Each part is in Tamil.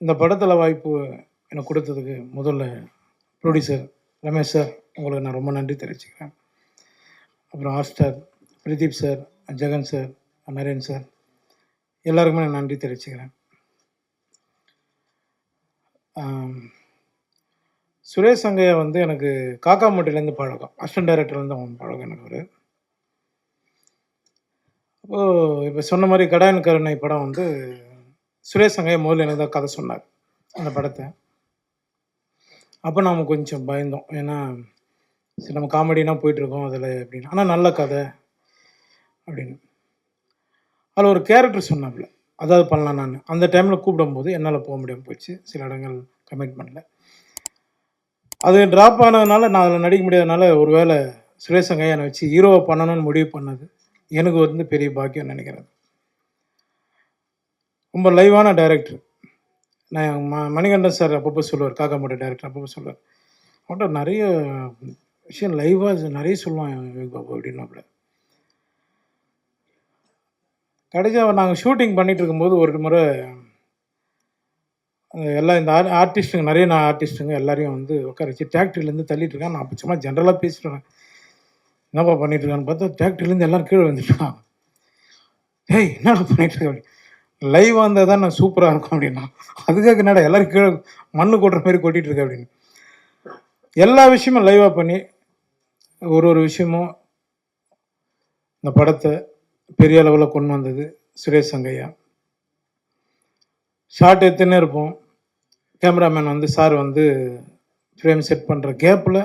இந்த படத்தில் வாய்ப்பு எனக்கு கொடுத்ததுக்கு முதல்ல ப்ரொடியூசர் ரமேஷ் சார், உங்களுக்கு நான் ரொம்ப நன்றி தெரிவிச்சுக்கிறேன். அப்புறம் Hotstar Pradeep sir, Jagan sir, Naren sir, எல்லாருக்குமே நான் நன்றி தெரிவிச்சுக்கிறேன். சுரேஷ் சங்கையா வந்து எனக்கு காக்காமட்டிலேருந்து பழக்கம், அசிஸ்டன்ட் டைரக்டர்லேருந்து அவன் பழக்கம் எனக்கு ஒரு. அப்போது இப்போ சொன்ன மாதிரி கடாயன் கருணை படம் வந்து சுரேஷ் சங்கையா முதல்ல எனக்கு தான் கதை சொன்னார் அந்த படத்தை. அப்போ நாம் கொஞ்சம் பயந்தோம், ஏன்னா சரி நம்ம காமெடினா போயிட்டுருக்கோம் அதில் அப்படின்னு, ஆனால் நல்ல கதை அப்படின்னு. அதில் ஒரு கேரக்டர் சொன்னாப்புல, அதாவது பண்ணலாம். நான் அந்த டைமில் கூப்பிடும்போது என்னால் போக முடியாமல் போயிடுச்சு, சில இடங்கள் கமிட்மெண்ட்டில். அது ட்ராப் ஆனதுனால நான் அதில் நடிக்க முடியாதனால ஒரு வேளை சுரேஷ் சங்கையா என்னை வச்சு ஹீரோவை பண்ணணும்னு முடிவு பண்ணது எனக்கு வந்து பெரிய பாக்கியம் நினைக்கிறேன். ரொம்ப லைவான டைரக்டர். நான் மணிகண்டன் சார் அப்பப்போ சொல்லுவார், காக்காமோட டைரக்டர் அப்பப்போ சொல்லுவார், அவன்கிட்ட நிறைய விஷயம் லைவாக நிறைய சொல்லுவான் யோகி பாபு அப்படின்னாப்புல. கடைசியாக நாங்கள் ஷூட்டிங் பண்ணிகிட்டு இருக்கும்போது ஒரு முறை எல்லாம் இந்த ஆர்டிஸ்ட்டுங்க, நிறைய ஆர்டிஸ்ட்டுங்க எல்லாரையும் வந்து உட்கார வச்சு டிராக்டர்லேருந்து தள்ளிட்டு இருக்கான். நான் அப்போ சும்மா ஜென்ரலாக பேசிட்டுருவேன், என்னப்பா பண்ணிகிட்ருக்கான்னு பார்த்தா டிராக்டர்லேருந்து எல்லோரும் கீழே வந்துட்டான். ஏய் என்னடா பண்ணிகிட்ருக்க அப்படி, லைவாக இருந்தால் தான் நான் சூப்பராக இருக்கும் அப்படின்னா, அதுக்காக என்னடா எல்லோரும் கீழே மண்ணு கொட்டுற மாதிரி கொட்டிகிட்டு இருக்கேன் அப்படின்னு. எல்லா விஷயமும் லைவாக பண்ணி ஒரு விஷயமும் இந்த படத்தை பெரிய அளவில் கொண்டு வந்தது சுரேஷ் சங்கையா. ஷார்ட் எடுத்துன்னே இருப்போம், கேமராமேன் வந்து சார் வந்து ஃப்ரேம் செட் பண்ணுற கேப்பில்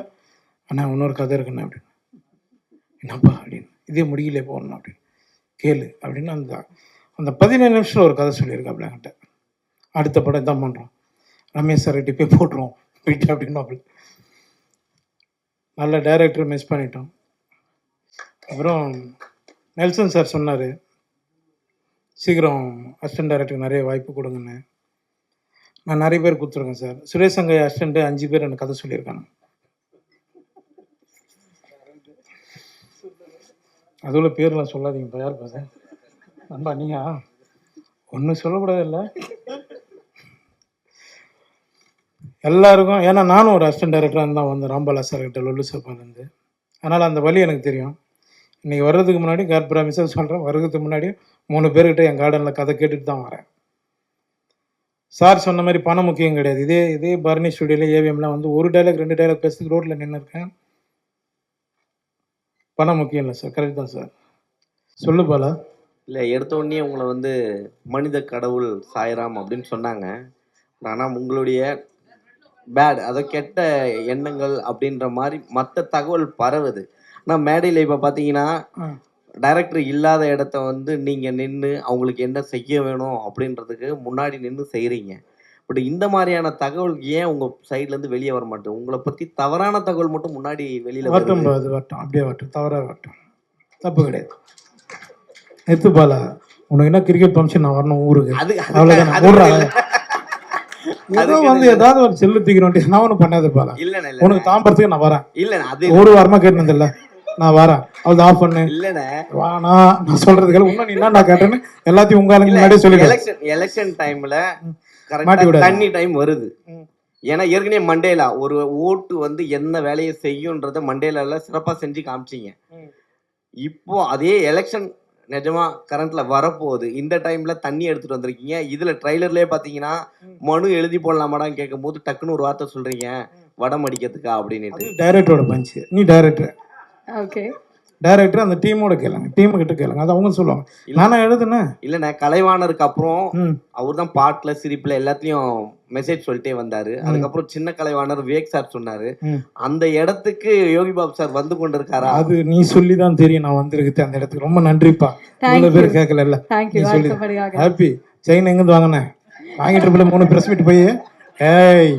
அண்ணா இன்னொரு கதை இருக்குண்ணே அப்படின்னு, என்னப்பா அப்படின்னு, இதே முடியல போகணும் அப்படின்னு, கேளு அப்படின்னு அந்த 17 நிமிஷத்தில் ஒரு கதை சொல்லியிருக்காப்புல என்கிட்ட. அடுத்த படம் தான் பண்ணுறோம், ரமேஷ் சார் கிட்டே போய் போட்டுருவோம் போயிட்டு அப்படின்னு. நல்ல டைரக்டர் மிஸ் பண்ணிட்டோம். அப்புறம் நெல்சன் சார் சொன்னார், சீக்கிரம் அசிஸ்டன்ட் டைரக்டருக்கு நிறைய வாய்ப்பு கொடுங்கன்னு. நான் நிறைய பேர் கொடுத்துருக்கேன் சார். சுரேஷ் சங்கையா அசிஸ்டண்ட்டு 5 பேர் எனக்கு கதை சொல்லியிருக்காங்க. அதுவும் பேர்லாம் சொல்லாதீங்கப்பா, யார் பாச நண்பா நீங்கள் ஒன்றும் சொல்லக்கூடாது இல்லை எல்லாருக்கும். ஏன்னா நானும் ஒரு அசிஸ்டன்ட் டைரக்டராக தான் வந்தேன் ராம்பாலா சார் கிட்ட, லொல்லு சாப்பாலேருந்து. அதனால் அந்த வழி எனக்கு தெரியும். இன்றைக்கி வர்றதுக்கு முன்னாடி ப்ராமிஸாக சொல்கிறேன், வர்றதுக்கு முன்னாடி 3 பேர்கிட்ட என் கார்டனில் கதை கேட்டுட்டு தான் வரேன். சார் சொன்ன மாதிரி பணம் முக்கியம் கிடையாது. இதே பரணி ஸ்டுடியோவில் ஏவிஎம்லாம் வந்து ஒரு டைலாக் 2 டைலாக் பேசுறதுக்கு ரோட்டில் நின்று இருக்கேன். பணம் முக்கியம் இல்லை சார். கரெக்ட் தான் சார். சொல்லு பாலா. இல்லை, எடுத்த உடனே உங்களை வந்து மனித கடவுள் சாய்ராம் அப்படின்னு சொன்னாங்க. ஆனால் உங்களுடைய பேட், அதை கெட்ட எண்ணங்கள் அப்படின்ற மாதிரி மற்ற தகவல் பரவுது. ஆனால் மேடையில் இப்போ பார்த்தீங்கன்னா டைரக்டர் இல்லாத இடத்த வந்து நீங்கள் நின்று அவங்களுக்கு என்ன செய்ய வேணும் அப்படின்றதுக்கு முன்னாடி நின்று செய்கிறீங்க. பட் இந்த மாதிரியான தகவல் ஏன் உங்கள் சைட்லேருந்து வெளியே வர மாட்டேன்? உங்களை பற்றி தவறான தகவல் மட்டும் முன்னாடி வெளியில் வரட்டும். அப்படியே வரட்டும், தவறாக வரட்டும், தப்பு கிடையாது. எடுத்து பாலா, உனக்கு என்ன கிரிக்கெட் ஃபங்க்ஷன் நான் வரணும் ஊருக்கு, அவ்வளோதான். ஏதோ வந்து ஏதாவது ஒரு செல்லு தூக்கிறோம், நான் ஒன்றும் பண்ணாது பாலா. இல்லைண்ணே, உனக்கு தாம்பரத்துக்கு நான் வரேன். இல்லைண்ணே, அது ஒரு வாரமாக கேட்டது இல்லை, நான் வரேன். அது ஆஃப் பண்ணு. இல்லைண்ணே, வானா நான் சொல்றதுக்கு இன்னும் நீ என்ன கேட்டேன்னு எல்லாத்தையும் உங்களுக்கு முன்னாடியே சொல்லிடுறேன். எலெக்ஷன் டைம்ல கரெக்டா தண்ணி டைம் வருது. ஏன்னா ஏற்கனவே மண்டேலா ஒரு ஓட்டு வந்து என்ன வேலையை செய்யும்ன்றத மண்டேலால சிறப்பா செஞ்சு காமிச்சிங்க. இப்போ அதே எலெக்ஷன் நிஜமா கரண்ட்ல வரப்போகுது. இந்த டைம்ல தண்ணி எடுத்துட்டு வந்திருக்கீங்க. இதுல ட்ரைலர்லயே பாத்தீங்கன்னா மனு எழுதி போடலாமாடான்னு கேட்கும் போது டக்குன்னு ஒரு வார்த்தை சொல்றீங்க, வடம் அடிக்கிறதுக்கா அப்படின்னு. டைரக்டரோட பஞ்சு. நீ டைரக்டர், ஓகே, டைரக்டர் அந்த டீமோட கேளுங்க, டீம் கிட்ட கேளுங்க, அது அவங்க சொல்லுவாங்க. நானா எழுதுனேன். இல்லைண்ணே, கலைவாணருக்கு அப்புறம் அவர் தான் பாட்டுல சிரிப்புல எல்லாத்தையும் மெசேஜ் சொல்லிட்டே வந்தாரு. அதுக்கப்புறம் சின்ன கலைவாணர் விவேக் சார் சொன்னாரு. அந்த இடத்துக்கு யோகி பாபு சார் வந்து கொண்டு இருக்காரா? அது நீ சொல்லி தான் தெரியும் நான் வந்திருக்கு அந்த இடத்துக்கு. ரொம்ப நன்றிப்பா. இவ்வளவு பேர் கேட்கல. ஹாப்பி. செயின் எங்கிருந்து வாங்கினேன்? வாங்கிட்டு 3 பிரஸ் மீட் போய் ஏய்